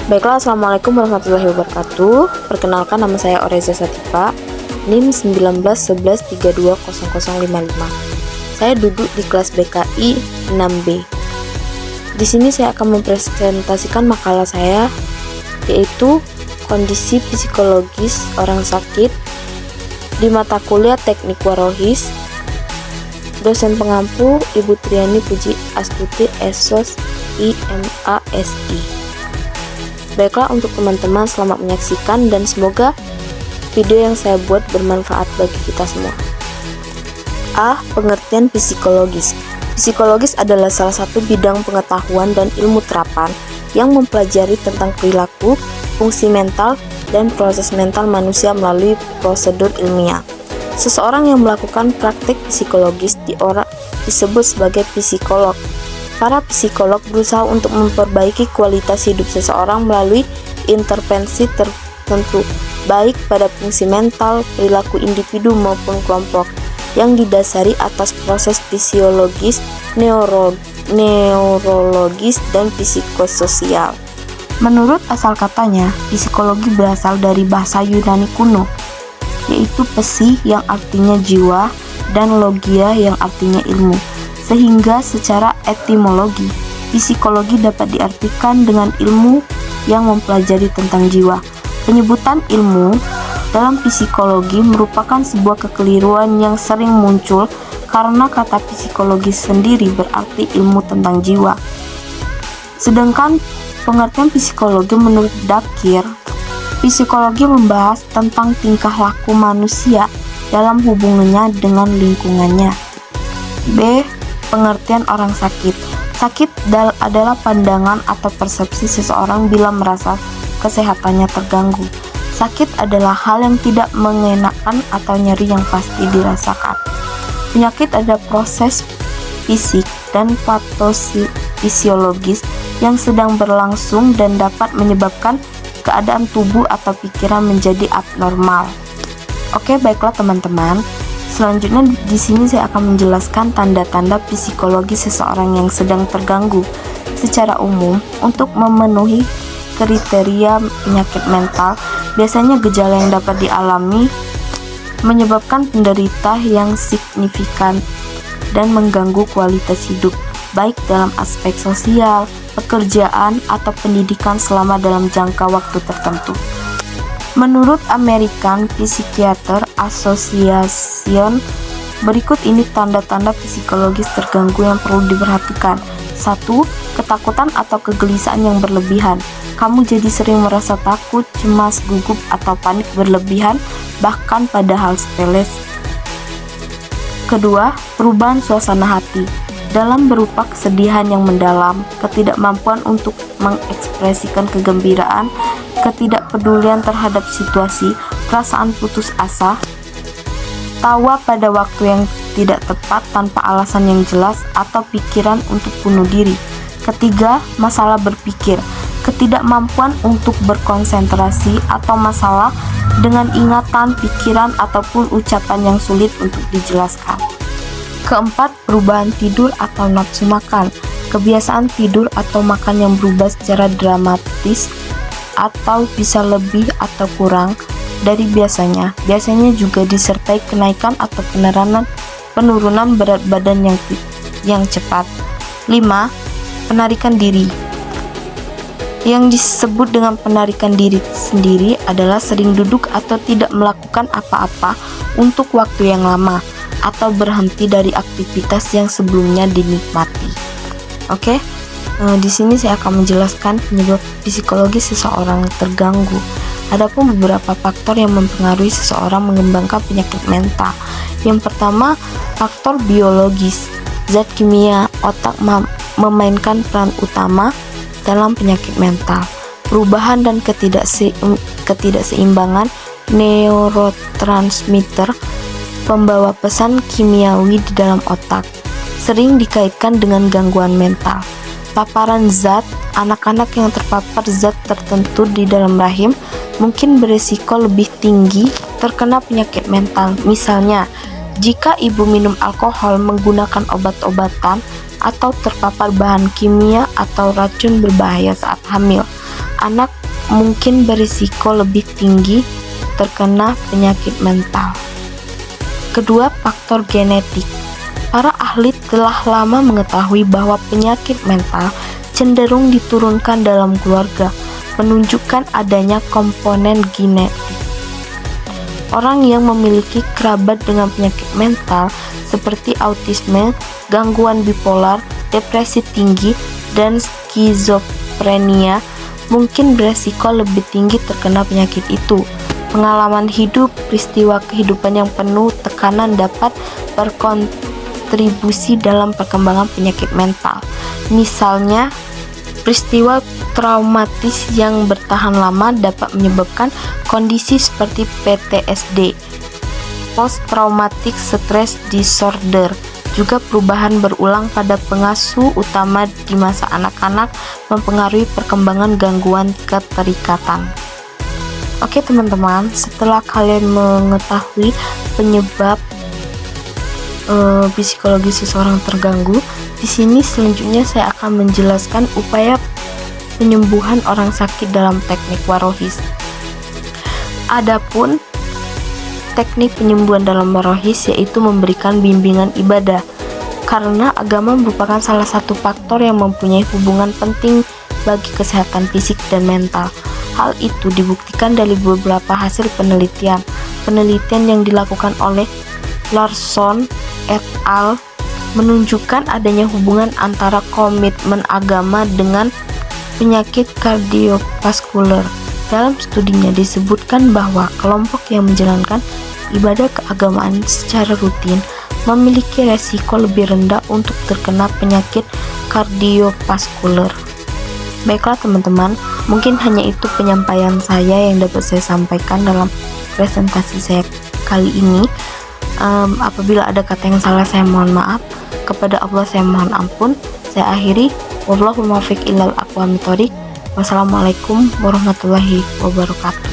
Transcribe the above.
Baiklah, Assalamualaikum warahmatullahi wabarakatuh. Perkenalkan, nama saya Oreza Satifa, NIM 1911320055. Saya duduk di kelas BKI 6B. Di sini saya akan mempresentasikan makalah saya, yaitu kondisi psikologis orang sakit di mata kuliah Teknik Warohis. Dosen pengampu Ibu Triani Puji Astuti SOS IMASI. Baiklah, untuk teman-teman, selamat menyaksikan dan semoga video yang saya buat bermanfaat bagi kita semua. A. Pengertian psikologis. Psikologis adalah salah satu bidang pengetahuan dan ilmu terapan yang mempelajari tentang perilaku, fungsi mental, dan proses mental manusia melalui prosedur ilmiah. Seseorang yang melakukan praktik psikologis disebut sebagai psikolog. Para psikolog berusaha untuk memperbaiki kualitas hidup seseorang melalui intervensi tertentu, baik pada fungsi mental, perilaku individu maupun kelompok, yang didasari atas proses fisiologis, neurologis, dan psikososial. Menurut asal katanya, psikologi berasal dari bahasa Yunani kuno, yaitu psi yang artinya jiwa dan logia yang artinya ilmu. Sehingga secara etimologi, psikologi dapat diartikan dengan ilmu yang mempelajari tentang jiwa. Penyebutan ilmu dalam psikologi merupakan sebuah kekeliruan yang sering muncul karena kata psikologi sendiri berarti ilmu tentang jiwa. Sedangkan pengertian psikologi menurut Dakir, psikologi membahas tentang tingkah laku manusia dalam hubungannya dengan lingkungannya. B. Pengertian orang sakit. Sakit adalah pandangan atau persepsi seseorang bila merasa kesehatannya terganggu. Sakit adalah hal yang tidak mengenakan atau nyeri yang pasti dirasakan. Penyakit adalah proses fisik dan patofisiologis yang sedang berlangsung dan dapat menyebabkan keadaan tubuh atau pikiran menjadi abnormal. Oke, baiklah teman-teman. Selanjutnya di sini saya akan menjelaskan tanda-tanda psikologi seseorang yang sedang terganggu. Secara umum, untuk memenuhi kriteria penyakit mental, biasanya gejala yang dapat dialami menyebabkan penderita yang signifikan dan mengganggu kualitas hidup, baik dalam aspek sosial, pekerjaan, atau pendidikan selama dalam jangka waktu tertentu. Menurut American Psychiatric Association, berikut ini tanda-tanda psikologis terganggu yang perlu diperhatikan. 1. Ketakutan atau kegelisahan yang berlebihan. Kamu jadi sering merasa takut, cemas, gugup, atau panik berlebihan, bahkan pada hal sepele. Kedua, perubahan suasana hati dalam berupa kesedihan yang mendalam, ketidakmampuan untuk mengekspresikan kegembiraan, ketidakpedulian terhadap situasi, perasaan putus asa, tawa pada waktu yang tidak tepat tanpa alasan yang jelas, atau pikiran untuk bunuh diri. Ketiga, masalah berpikir, ketidakmampuan untuk berkonsentrasi atau masalah dengan ingatan, pikiran, ataupun ucapan yang sulit untuk dijelaskan. Keempat, perubahan tidur atau nafsu makan, kebiasaan tidur atau makan yang berubah secara dramatis atau bisa lebih atau kurang dari biasanya juga disertai kenaikan atau penurunan berat badan yang cepat. 5. Penarikan diri. Yang disebut dengan penarikan diri sendiri adalah sering duduk atau tidak melakukan apa-apa untuk waktu yang lama, atau berhenti dari aktivitas yang sebelumnya dinikmati. Oke? Di sini saya akan menjelaskan penyebab psikologis seseorang terganggu. Adapun beberapa faktor yang mempengaruhi seseorang mengembangkan penyakit mental. Yang pertama, faktor biologis. Zat kimia otak memainkan peran utama dalam penyakit mental. Perubahan dan ketidakseimbangan neurotransmitter, pembawa pesan kimiawi di dalam otak, sering dikaitkan dengan gangguan mental. Paparan zat, anak-anak yang terpapar zat tertentu di dalam rahim mungkin beresiko lebih tinggi terkena penyakit mental. Misalnya, jika ibu minum alkohol, menggunakan obat-obatan, atau terpapar bahan kimia atau racun berbahaya saat hamil. anak mungkin berisiko lebih tinggi terkena penyakit mental. Kedua, faktor genetik. Para ahli telah lama mengetahui bahwa penyakit mental cenderung diturunkan dalam keluarga, menunjukkan adanya komponen genetik. Orang yang memiliki kerabat dengan penyakit mental seperti autisme, gangguan bipolar, depresi tinggi, dan skizofrenia mungkin beresiko lebih tinggi terkena penyakit itu. Pengalaman hidup, peristiwa kehidupan yang penuh tekanan dapat berkontribusi dalam perkembangan penyakit mental. Misalnya, peristiwa traumatis yang bertahan lama dapat menyebabkan kondisi seperti PTSD, Post Traumatic Stress Disorder. Juga perubahan berulang pada pengasuh utama di masa anak-anak mempengaruhi perkembangan gangguan keterikatan. Oke teman-teman, setelah kalian mengetahui penyebab psikologi seseorang terganggu, di sini selanjutnya saya akan menjelaskan upaya penyembuhan orang sakit dalam teknik warohis. Adapun teknik penyembuhan dalam warohis yaitu memberikan bimbingan ibadah, karena agama merupakan salah satu faktor yang mempunyai hubungan penting bagi kesehatan fisik dan mental. Hal itu dibuktikan dari beberapa hasil penelitian yang dilakukan oleh Larson et al. Menunjukkan adanya hubungan antara komitmen agama dengan penyakit kardiovaskuler. Dalam studinya disebutkan bahwa kelompok yang menjalankan ibadah keagamaan secara rutin memiliki resiko lebih rendah untuk terkena penyakit kardiovaskuler. Baiklah teman-teman, mungkin hanya itu penyampaian saya yang dapat saya sampaikan dalam presentasi saya kali ini. Apabila ada kata yang salah saya mohon maaf, kepada Allah saya mohon ampun. Saya akhiri, wallahul muwaffiq ilal aqwamit thoriq. Wassalamualaikum warahmatullahi wabarakatuh.